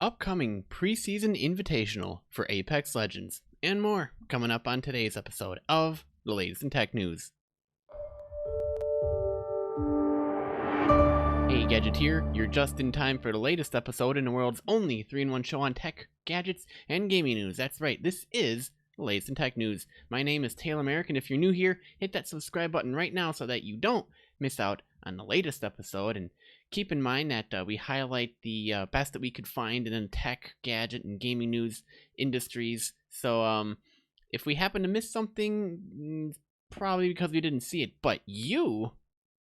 upcoming Preseason Invitational for Apex Legends, and more coming up on today's episode of the latest in tech news. Hey, Gadget here. You're just in time for the latest episode in the world's only 3-in-1 show on tech, gadgets, and gaming news. That's right, this is the latest in tech news. My name is Taylor Merrick, and if you're new here, hit that subscribe button right now so that you don't miss out on the latest episode. And keep in mind that we highlight the best that we could find in the tech, gadget, and gaming news industries. So if we happen to miss something, probably because we didn't see it. But you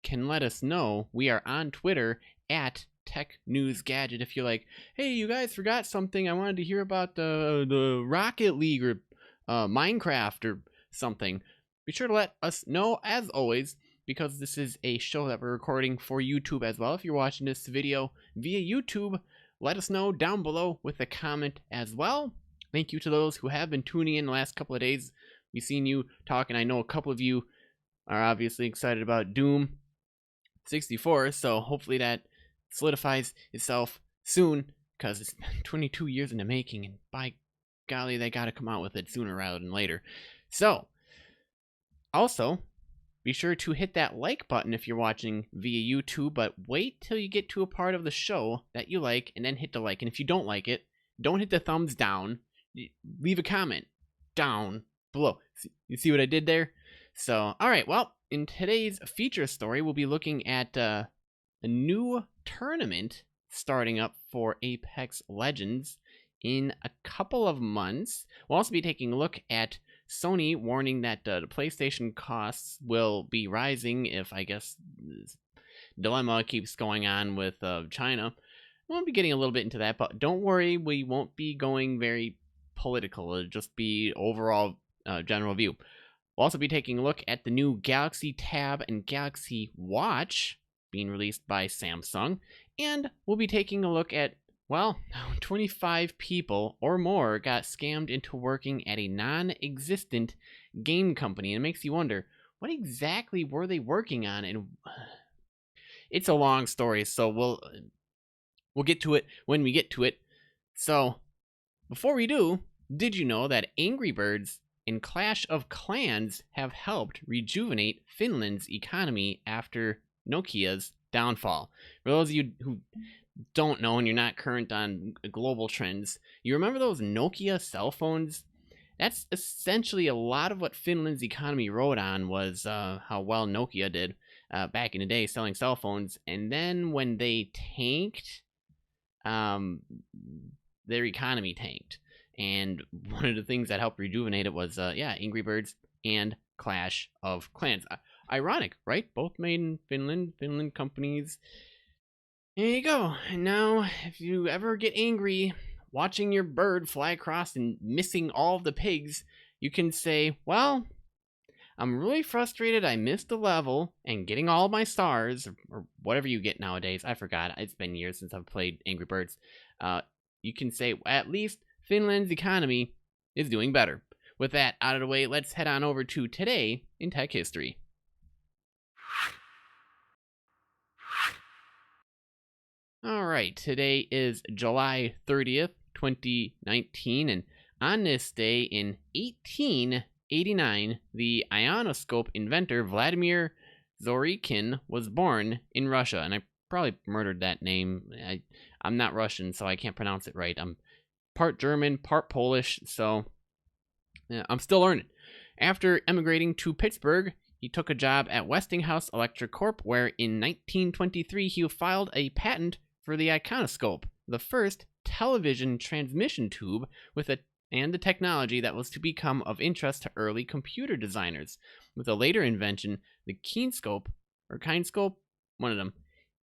can let us know. We are on Twitter at TechNewsGadget. If you're like, hey, you guys forgot something, I wanted to hear about the Rocket League or Minecraft or something, be sure to let us know, as always, because this is a show that we're recording for YouTube as well. If you're watching this video via YouTube, let us know down below with a comment as well. Thank you to those who have been tuning in the last couple of days. We've seen you talking. I know a couple of you are obviously excited about Doom 64, so hopefully that solidifies itself soon, because it's been 22 years in the making, and by golly, they gotta come out with it sooner rather than later. So, also, be sure to hit that like button if you're watching via YouTube, but wait till you get to a part of the show that you like, and then hit the like. And if you don't like it, don't hit the thumbs down. Leave a comment down below. You see what I did there? So, alright, well, in today's feature story, we'll be looking at a new tournament starting up for Apex Legends in a couple of months. We'll also be taking a look at Sony warning that the PlayStation costs will be rising if, I guess, this dilemma keeps going on with China. We'll be getting a little bit into that, but don't worry, we won't be going very political. It'll just be overall general view. We'll also be taking a look at the new Galaxy Tab and Galaxy Watch being released by Samsung, and we'll be taking a look at, well, 25 people or more got scammed into working at a non-existent game company. And it makes you wonder, what exactly were they working on? And it's a long story, so we'll get to it when we get to it. So, before we do, did you know that Angry Birds and Clash of Clans have helped rejuvenate Finland's economy after Nokia's downfall? For those of you who don't know and you're not current on global trends, you remember those Nokia cell phones? That's essentially a lot of what Finland's economy rode on, was how well Nokia did back in the day selling cell phones. And then when they tanked, their economy tanked. And one of the things that helped rejuvenate it was, Angry Birds and Clash of Clans. Ironic, right? Both made in Finland companies. There you go. And now, if you ever get angry watching your bird fly across and missing all of the pigs, you can say, well, I'm really frustrated I missed a level and getting all my stars, or whatever you get nowadays. I forgot. It's been years since I've played Angry Birds. You can say, at least Finland's economy is doing better. With that out of the way, let's head on over to Today in Tech History. Alright, today is July 30th, 2019, and on this day in 1889, the ionoscope inventor Vladimir Zworykin was born in Russia. And I probably murdered that name. I'm not Russian, so I can't pronounce it right. I'm part German, part Polish, so yeah, I'm still learning. After emigrating to Pittsburgh, he took a job at Westinghouse Electric Corp, where in 1923 he filed a patent for the iconoscope, the first television transmission tube and the technology that was to become of interest to early computer designers. With a later invention, the Kinescope, one of them,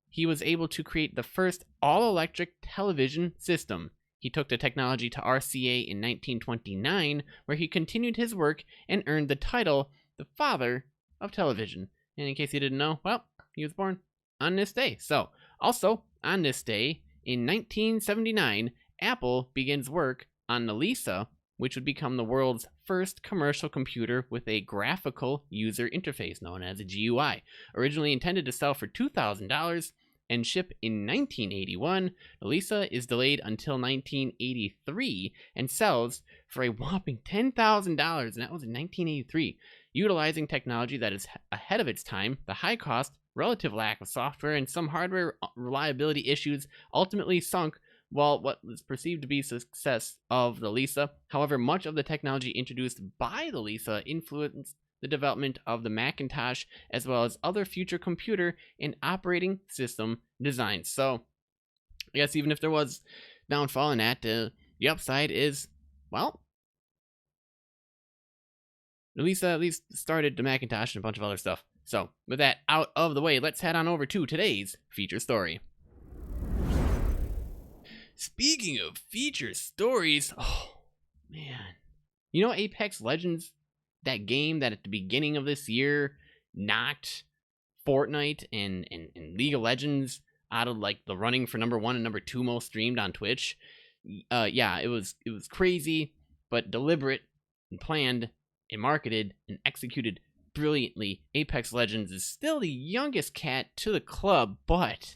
he was able to create the first all-electric television system. He took the technology to RCA in 1929, where he continued his work and earned the title the father of television. And in case you didn't know, well, he was born on this day. So, also on this day, in 1979, Apple begins work on the Lisa, which would become the world's first commercial computer with a graphical user interface known as a GUI. Originally intended to sell for $2,000, and ship in 1981, the Lisa is delayed until 1983 and sells for a whopping $10,000, and that was in 1983. Utilizing technology that is ahead of its time, the high cost, relative lack of software, and some hardware reliability issues ultimately sunk what was perceived to be success of the Lisa. However, much of the technology introduced by the Lisa influenced the development of the Macintosh, as well as other future computer and operating system designs. So, I guess even if there was downfall in that, the upside is, well, the Lisa at least started the Macintosh and a bunch of other stuff. So, with that out of the way, let's head on over to today's feature story. Speaking of feature stories, oh man, you know Apex Legends, that game that at the beginning of this year knocked Fortnite and League of Legends out of like the running for number 1 and number 2 most streamed on Twitch. Yeah, it was crazy, but deliberate and planned and marketed and executed brilliantly. Apex Legends is still the youngest cat to the club, but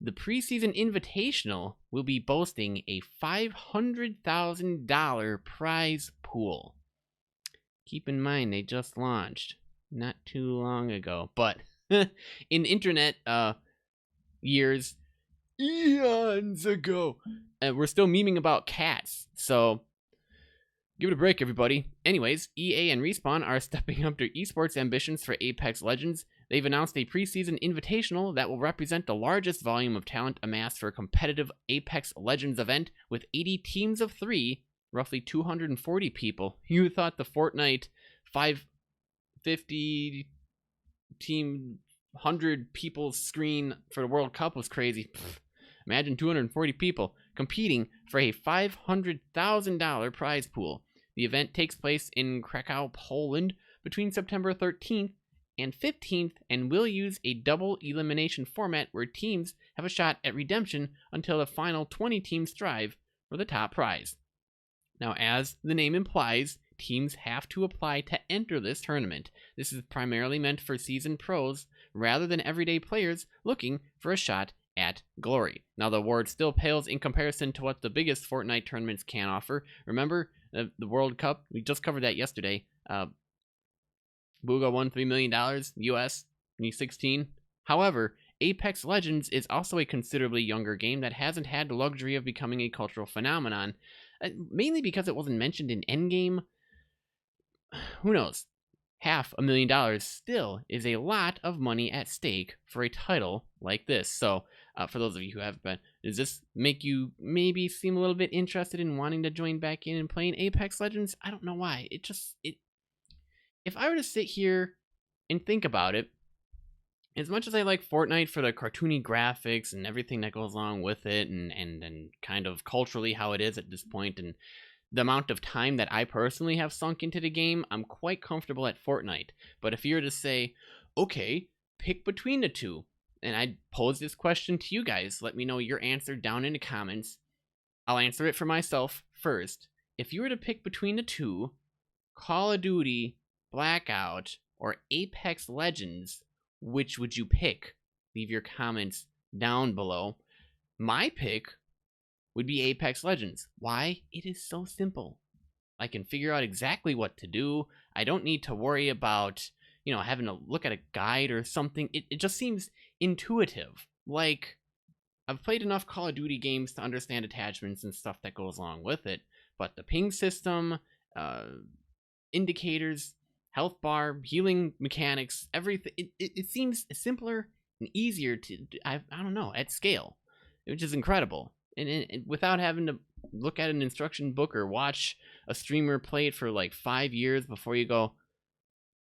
the Preseason Invitational will be boasting a $500,000 prize pool. Keep in mind, they just launched not too long ago, but in internet years, eons ago, we're still memeing about cats, so give it a break, everybody. Anyways, EA and Respawn are stepping up their esports ambitions for Apex Legends. They've announced a preseason invitational that will represent the largest volume of talent amassed for a competitive Apex Legends event with 80 teams of 3, roughly 240 people. You thought the Fortnite 550 team 100 people screen for the World Cup was crazy. Imagine 240 people competing for a $500,000 prize pool. The event takes place in Krakow, Poland between September 13th and 15th and will use a double elimination format where teams have a shot at redemption until the final 20 teams strive for the top prize. Now, as the name implies, teams have to apply to enter this tournament. This is primarily meant for seasoned pros rather than everyday players looking for a shot at glory. Now, the award still pales in comparison to what the biggest Fortnite tournaments can offer. Remember, the World Cup, we just covered that yesterday. Booga won $3 million US in 2016. However, Apex Legends is also a considerably younger game that hasn't had the luxury of becoming a cultural phenomenon, mainly because it wasn't mentioned in Endgame. Who knows? $500,000 still is a lot of money at stake for a title like this. So, for those of you who have been, does this make you maybe seem a little bit interested in wanting to join back in and playing Apex Legends? I don't know why. If I were to sit here and think about it, as much as I like Fortnite for the cartoony graphics and everything that goes along with it, and kind of culturally how it is at this point, and the amount of time that I personally have sunk into the game, I'm quite comfortable at Fortnite. But if you were to say, okay, pick between the two, and I'd pose this question to you guys, let me know your answer down in the comments. I'll answer it for myself first. If you were to pick between the two, Call of Duty, Blackout, or Apex Legends, which would you pick? Leave your comments down below. My pick would be Apex Legends. Why? It is so simple. I can figure out exactly what to do. I don't need to worry about, having to look at a guide or something. It just seems intuitive. Like, I've played enough Call of Duty games to understand attachments and stuff that goes along with it, but the ping system, indicators, health bar, healing mechanics, everything, it seems simpler and easier to, I don't know, at scale, which is incredible. And without having to look at an instruction book or watch a streamer play it for like 5 years before you go,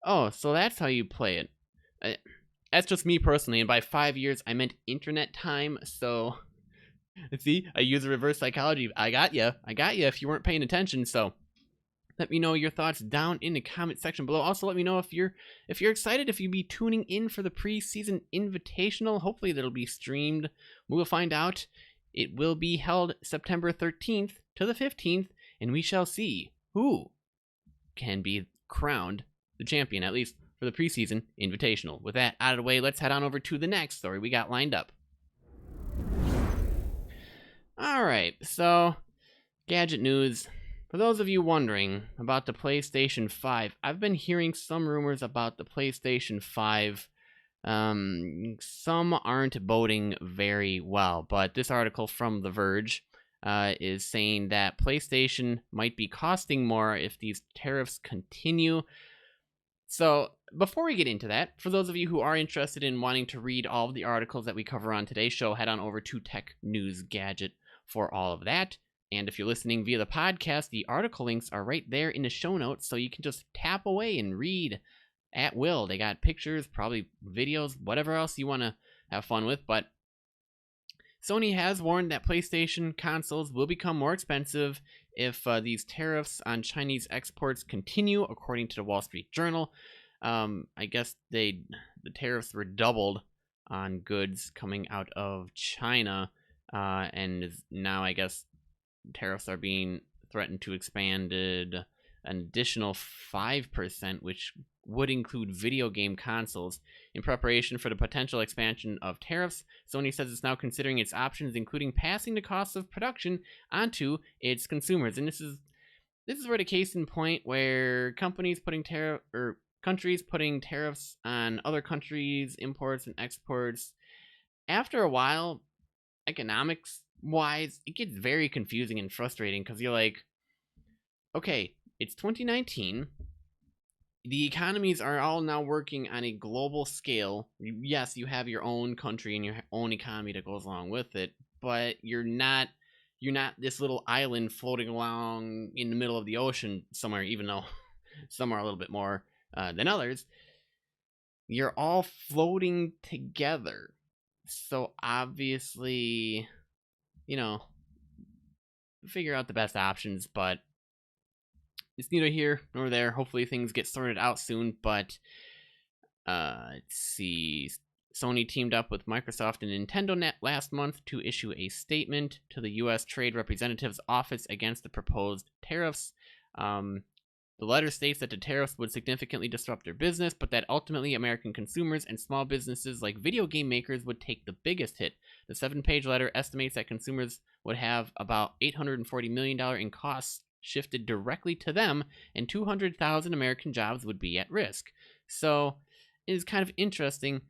oh, so that's how you play it. That's just me personally, and by 5 years, I meant internet time, so, see, I use a reverse psychology. I got you if you weren't paying attention, so let me know your thoughts down in the comment section below. Also, let me know if you're excited, if you'll be tuning in for the Preseason Invitational. Hopefully, that'll be streamed. We'll find out. It will be held September 13th to the 15th, and we shall see who can be crowned the champion, at least for the Preseason Invitational. With that out of the way, let's head on over to the next story we got lined up. Alright, so gadget news. For those of you wondering about the PlayStation 5, I've been hearing some rumors about the PlayStation 5. Some aren't boding very well, but this article from The Verge is saying that PlayStation might be costing more if these tariffs continue. So, before we get into that, for those of you who are interested in wanting to read all of the articles that we cover on today's show, head on over to TechNewsGadget for all of that. And if you're listening via the podcast, the article links are right there in the show notes, so you can just tap away and read at will. They got pictures, probably videos, whatever else you want to have fun with. But Sony has warned that PlayStation consoles will become more expensive if these tariffs on Chinese exports continue, according to the Wall Street Journal. I guess the tariffs were doubled on goods coming out of China, and now I guess tariffs are being threatened to expanded an additional 5%, which would include video game consoles. In preparation for the potential expansion of tariffs, Sony says it's now considering its options, including passing the costs of production onto its consumers. And this is where the case in point where countries putting tariffs on other countries' imports and exports. After a while, economics wise, it gets very confusing and frustrating because you're like, okay, it's 2019. The economies are all now working on a global scale. Yes, you have your own country and your own economy that goes along with it, but you're not this little island floating along in the middle of the ocean somewhere, even though some are a little bit more than others. You're all floating together. So obviously, figure out the best options, but it's neither here nor there. Hopefully things get sorted out soon, but let's see. Sony teamed up with Microsoft and Nintendo last month to issue a statement to the U.S. Trade Representative's office against the proposed tariffs. The letter states that the tariffs would significantly disrupt their business, but that ultimately American consumers and small businesses like video game makers would take the biggest hit. The 7-page letter estimates that consumers would have about $840 million in costs shifted directly to them, and 200,000 American jobs would be at risk. So it is kind of interesting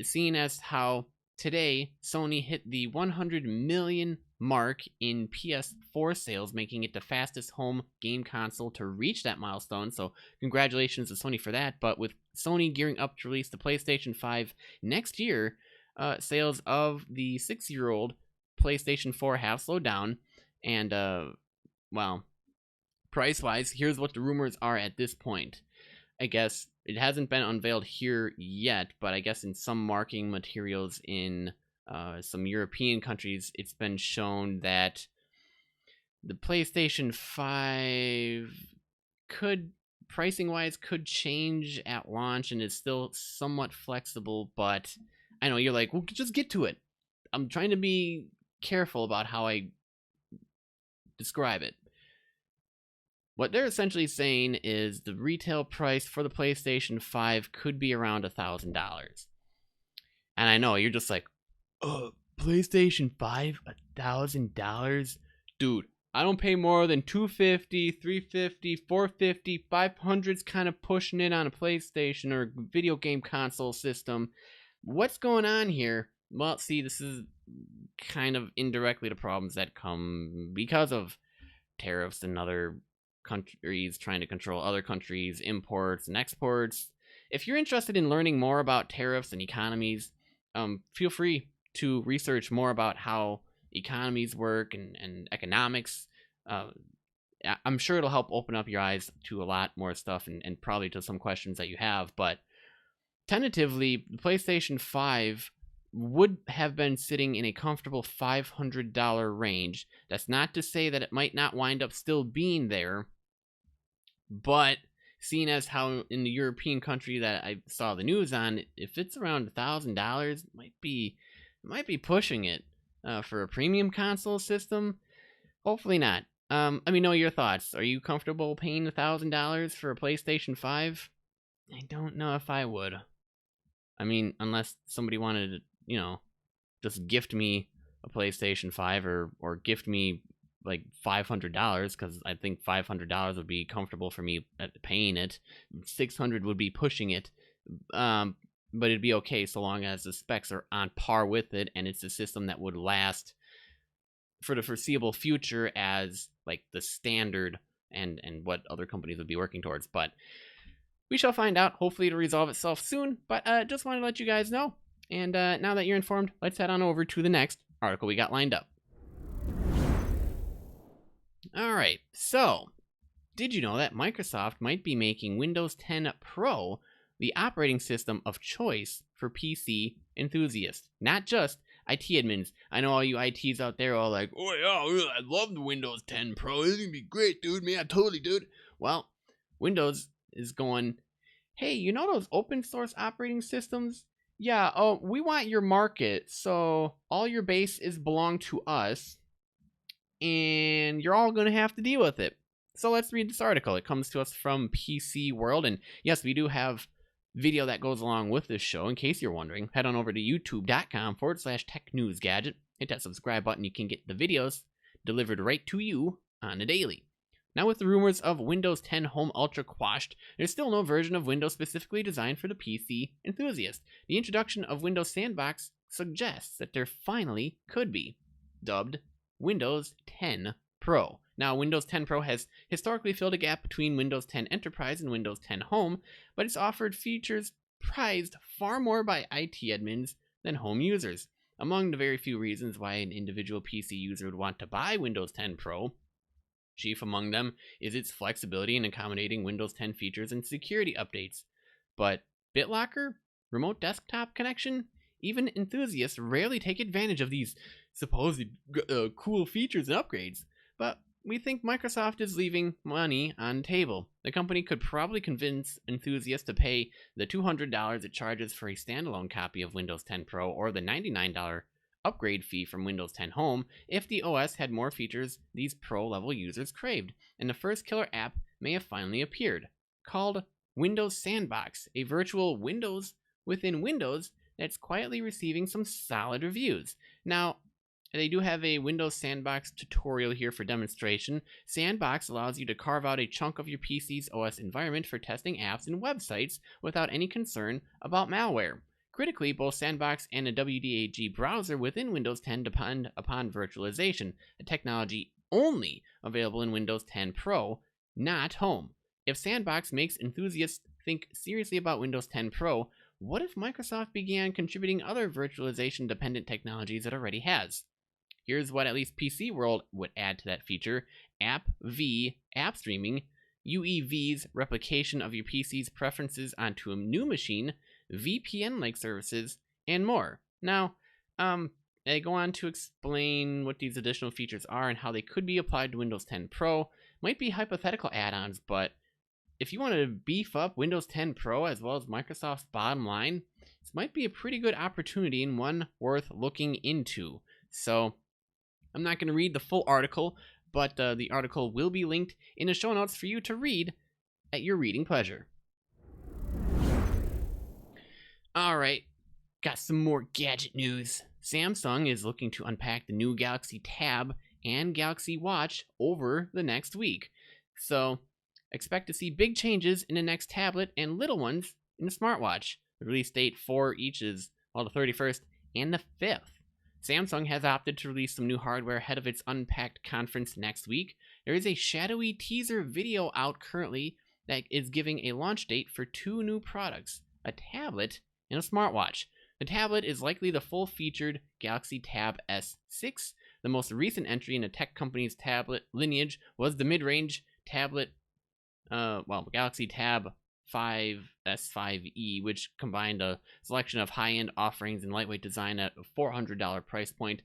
seeing as how today Sony hit the 100 million mark in PS4 sales, making it the fastest home game console to reach that milestone. So congratulations to Sony for that. But with Sony gearing up to release the PlayStation 5 next year, sales of the 6-year-old PlayStation 4 have slowed down. And, price-wise, here's what the rumors are at this point. I guess it hasn't been unveiled here yet, but I guess in some marketing materials in some European countries, it's been shown that the PlayStation 5 pricing-wise, could change at launch and is still somewhat flexible, but I know you're like, well, just get to it. I'm trying to be careful about how I describe it. What they're essentially saying is the retail price for the PlayStation 5 could be around $1,000. And I know, you're just like, PlayStation 5, $1,000? Dude, I don't pay more than $250, $350, $450, $500's kind of pushing it on a PlayStation or video game console system. What's going on here? Well, see, this is kind of indirectly the problems that come because of tariffs and other countries trying to control other countries' imports and exports. If you're interested in learning more about tariffs and economies, feel free to research more about how economies work and economics. I'm sure it'll help open up your eyes to a lot more stuff and probably to some questions that you have. But tentatively, the PlayStation 5 would have been sitting in a comfortable $500 range. That's not to say that it might not wind up still being there, but seeing as how in the European country that I saw the news on, if it's around $1,000, it might be pushing it for a premium console system. Hopefully not. Let me know your thoughts. Are you comfortable paying $1,000 for a PlayStation 5? I don't know if I would. I mean, unless somebody wanted to, just gift me a PlayStation 5 or gift me like $500, because I think $500 would be comfortable for me paying it. 600 would be pushing it, but it'd be okay so long as the specs are on par with it, and it's a system that would last for the foreseeable future as like the standard and what other companies would be working towards. But we shall find out. Hopefully it'll resolve itself soon, but just wanted to let you guys know. And now that you're informed, let's head on over to the next article we got lined up. Alright, so did you know that Microsoft might be making Windows 10 Pro the operating system of choice for PC enthusiasts, not just IT admins? I know all you ITs out there are all like, oh yeah, I love the Windows 10 Pro, it's gonna be great, dude, man, totally, dude. Well, Windows is going, hey, you know those open source operating systems? Yeah, oh, we want your market, so all your base is belong to us, and you're all going to have to deal with it. So let's read this article. It comes to us from PC World, and yes, we do have video that goes along with this show. In case you're wondering, head on over to youtube.com/TechNewsGadget. Hit that subscribe button. You can get the videos delivered right to you on a daily. Now, with the rumors of Windows 10 Home Ultra quashed, there's still no version of Windows specifically designed for the PC enthusiast. The introduction of Windows Sandbox suggests that there finally could be, dubbed Windows 10 Pro. Now, Windows 10 Pro has historically filled a gap between Windows 10 Enterprise and Windows 10 Home, but it's offered features prized far more by IT admins than home users. Among the very few reasons why an individual PC user would want to buy Windows 10 Pro, chief among them is its flexibility in accommodating Windows 10 features and security updates. But BitLocker, remote desktop connection, even enthusiasts rarely take advantage of these supposed cool features and upgrades. But we think Microsoft is leaving money on the table. The company could probably convince enthusiasts to pay the $200 it charges for a standalone copy of Windows 10 Pro or the $99 upgrade fee from Windows 10 Home if the OS had more features these pro-level users craved. And the first killer app may have finally appeared, called Windows Sandbox, a virtual Windows within Windows that's quietly receiving some solid reviews. Now, they do have a Windows Sandbox tutorial here for demonstration. Sandbox allows you to carve out a chunk of your PC's OS environment for testing apps and websites without any concern about malware. Critically, both Sandbox and a WDAG browser within Windows 10 depend upon virtualization, a technology only available in Windows 10 Pro, not Home. If Sandbox makes enthusiasts think seriously about Windows 10 Pro, what if Microsoft began contributing other virtualization-dependent technologies it already has? Here's what at least PC World would add to that feature: App V, app streaming, UEV's replication of your PC's preferences onto a new machine, VPN-like services, and more. Now, they go on to explain what these additional features are and how they could be applied to Windows 10 Pro. Might be hypothetical add-ons, but if you want to beef up Windows 10 Pro as well as Microsoft's bottom line, this might be a pretty good opportunity and one worth looking into. So, I'm not going to read the full article, but the article will be linked in the show notes for you to read at your reading pleasure. Alright, got some more gadget news. Samsung is looking to unpack the new Galaxy Tab and Galaxy Watch over the next week. So, expect to see big changes in the next tablet and little ones in the smartwatch. The release date for each is, well, the 31st and the 5th. Samsung has opted to release some new hardware ahead of its Unpacked conference next week. There is a shadowy teaser video out currently that is giving a launch date for two new products, a tablet and a smartwatch. The tablet is likely the full-featured Galaxy Tab S6. The most recent entry in the tech company's tablet lineage was the mid-range tablet, Galaxy Tab 5 S5e, which combined a selection of high-end offerings and lightweight design at a $400 price point.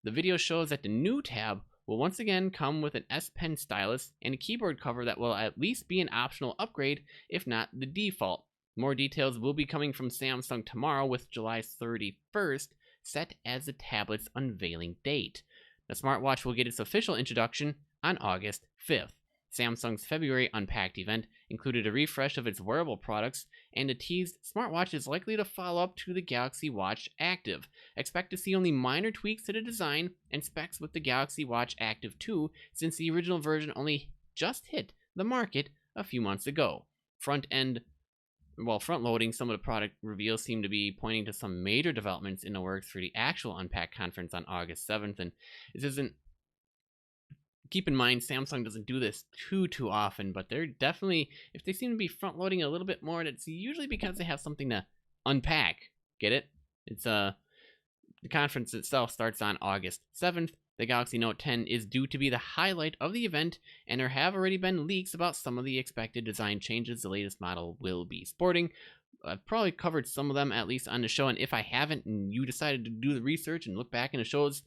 The video shows that the new Tab will once again come with an S Pen stylus and a keyboard cover that will at least be an optional upgrade, if not the default. More details will be coming from Samsung tomorrow, with July 31st set as the tablet's unveiling date. The smartwatch will get its official introduction on August 5th. Samsung's February Unpacked event included a refresh of its wearable products and a teased smartwatch is likely to follow up to the Galaxy Watch Active. Expect to see only minor tweaks to the design and specs with the Galaxy Watch Active 2 since the original version only just hit the market a few months ago. Front-loading some of the product reveals seem to be pointing to some major developments in the works for the actual Unpacked conference on August 7th, and this isn't... Keep in mind, Samsung doesn't do this too often, but they're definitely, if they seem to be front-loading a little bit more, it's usually because they have something to unpack. Get it? It's the conference itself starts on August 7th. The Galaxy Note 10 is due to be the highlight of the event, and there have already been leaks about some of the expected design changes the latest model will be sporting. I've probably covered some of them, at least on the show, and if I haven't, and you decided to do the research and look back in the shows,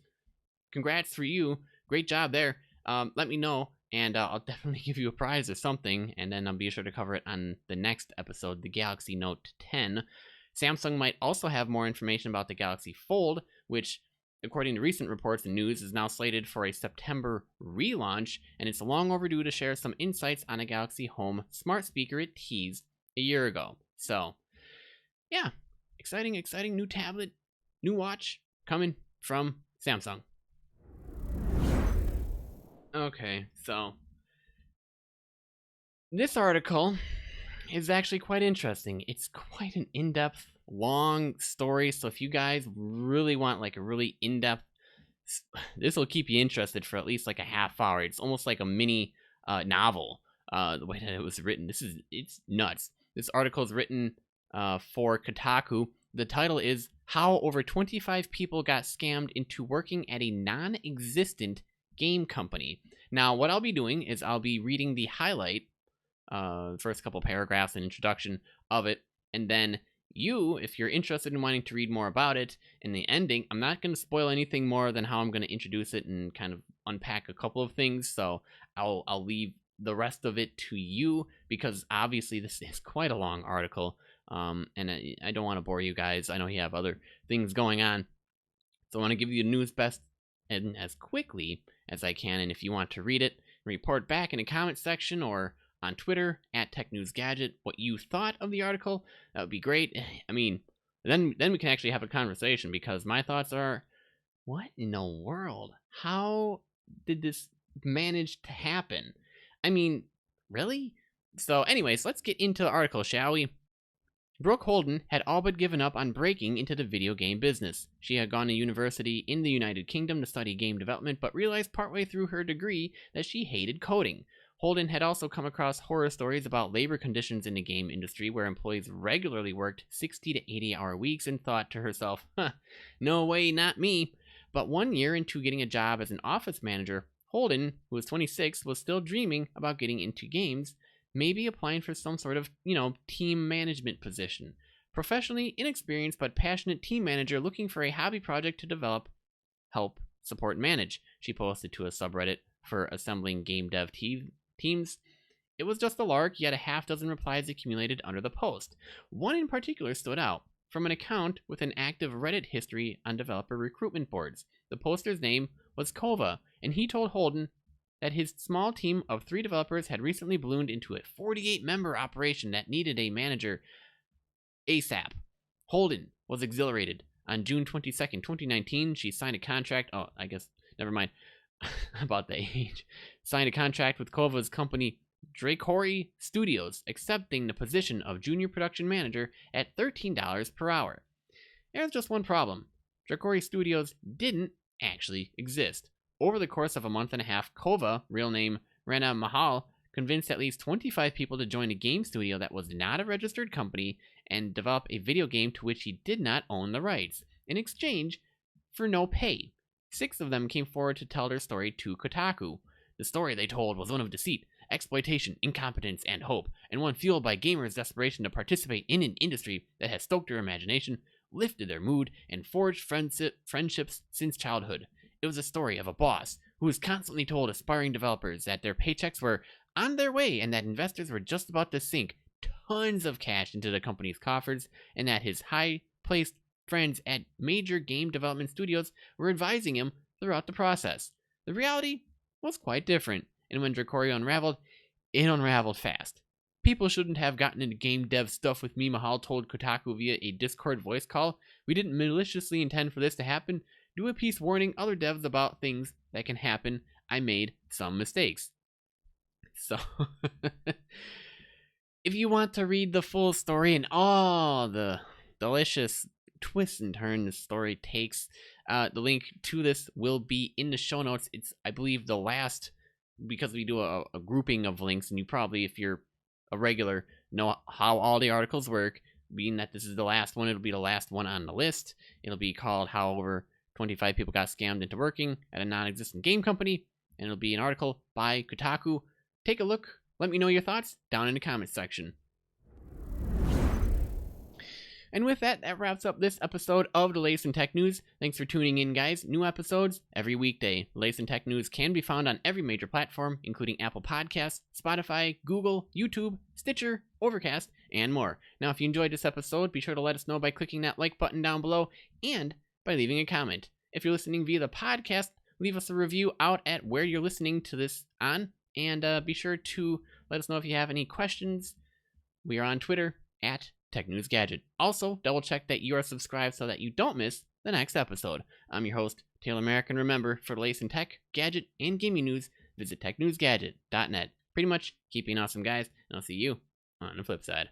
congrats for you. Great job there. Let me know, and I'll definitely give you a prize or something, and then I'll be sure to cover it on the next episode, the Galaxy Note 10. Samsung might also have more information about the Galaxy Fold, which, according to recent reports and news, is now slated for a September relaunch, and it's long overdue to share some insights on a Galaxy Home smart speaker it teased a year ago. So, yeah, exciting new tablet, new watch coming from Samsung. Okay, so this article is actually quite interesting. It's quite an in-depth, long story, so if you guys really want like a really in-depth, this will keep you interested for at least like a half hour. It's almost like a mini novel, the way that it was written. It's nuts. This article is written for Kotaku. The title is How Over 25 People Got Scammed into Working at a Non-Existent Game Company. Now, what I'll be doing is I'll be reading the highlight, first couple paragraphs and introduction of it, and then you, if you're interested in wanting to read more about it, in the ending, I'm not going to spoil anything more than how I'm going to introduce it and kind of unpack a couple of things, so I'll leave the rest of it to you, because obviously this is quite a long article, and I don't want to bore you guys. I know you have other things going on, so I want to give you the news best and as quickly as I can, and if you want to read it, report back in the comment section or on Twitter at TechNewsGadget what you thought of the article. That would be great. I mean, then we can actually have a conversation, because my thoughts are, what in the world? How did this manage to happen? I mean, really? So anyways, let's get into the article, shall we? Brooke Holden had all but given up on breaking into the video game business. She had gone to university in the United Kingdom to study game development, but realized partway through her degree that she hated coding. Holden had also come across horror stories about labor conditions in the game industry where employees regularly worked 60 to 80-hour weeks and thought to herself, no way, not me. But 1 year into getting a job as an office manager, Holden, who was 26, was still dreaming about getting into games, maybe applying for some sort of, team management position. Professionally inexperienced but passionate team manager looking for a hobby project to develop, help, support, and manage, she posted to a subreddit for assembling game dev teams. It was just a lark, yet a half dozen replies accumulated under the post. One in particular stood out, from an account with an active Reddit history on developer recruitment boards. The poster's name was Kova, and he told Holden that his small team of 3 developers had recently ballooned into a 48-member operation that needed a manager ASAP. Holden was exhilarated. On June 22nd, 2019, she signed a contract. Oh, I guess, never mind about the age. Signed a contract with Kova's company, Dracory Studios, accepting the position of junior production manager at $13 per hour. There's just one problem. Dracory Studios didn't actually exist. Over the course of a month and a half, Kova, real name Rana Mahal, convinced at least 25 people to join a game studio that was not a registered company and develop a video game to which he did not own the rights, in exchange for no pay. 6 of them came forward to tell their story to Kotaku. The story they told was one of deceit, exploitation, incompetence, and hope, and one fueled by gamers' desperation to participate in an industry that has stoked their imagination, lifted their mood, and forged friendships since childhood. It was a story of a boss who was constantly told aspiring developers that their paychecks were on their way and that investors were just about to sink tons of cash into the company's coffers, and that his high-placed friends at major game development studios were advising him throughout the process. The reality was quite different. and when Dracorio unraveled, it unraveled fast. People shouldn't have gotten into game dev stuff with me, Mahal told Kotaku via a Discord voice call. We didn't maliciously intend for this to happen. Do a piece warning other devs about things that can happen. I made some mistakes. So, if you want to read the full story and all the delicious twists and turns the story takes, the link to this will be in the show notes. It's, I believe, the last, because we do a grouping of links, and you probably, if you're a regular, know how all the articles work. Being that this is the last one, it'll be the last one on the list. It'll be called How Over 25 People Got Scammed Into Working at a Non-Existent Game Company, and it'll be an article by Kotaku. Take a look. Let me know your thoughts down in the comments section. And with that, that wraps up this episode of the Latest in Tech News. Thanks for tuning in, guys. New episodes every weekday. Latest in Tech News can be found on every major platform, including Apple Podcasts, Spotify, Google, YouTube, Stitcher, Overcast, and more. Now, if you enjoyed this episode, be sure to let us know by clicking that like button down below and by leaving a comment. If you're listening via the podcast, leave us a review out at where you're listening to this on, and be sure to let us know if you have any questions. We are on Twitter at TechNewsGadget. Also, double check that you are subscribed so that you don't miss the next episode. I'm your host, Taylor Merrick, and remember, for the latest in tech, gadget, and gaming news, visit TechNewsGadget.net. Pretty much, keep being awesome, guys, and I'll see you on the flip side.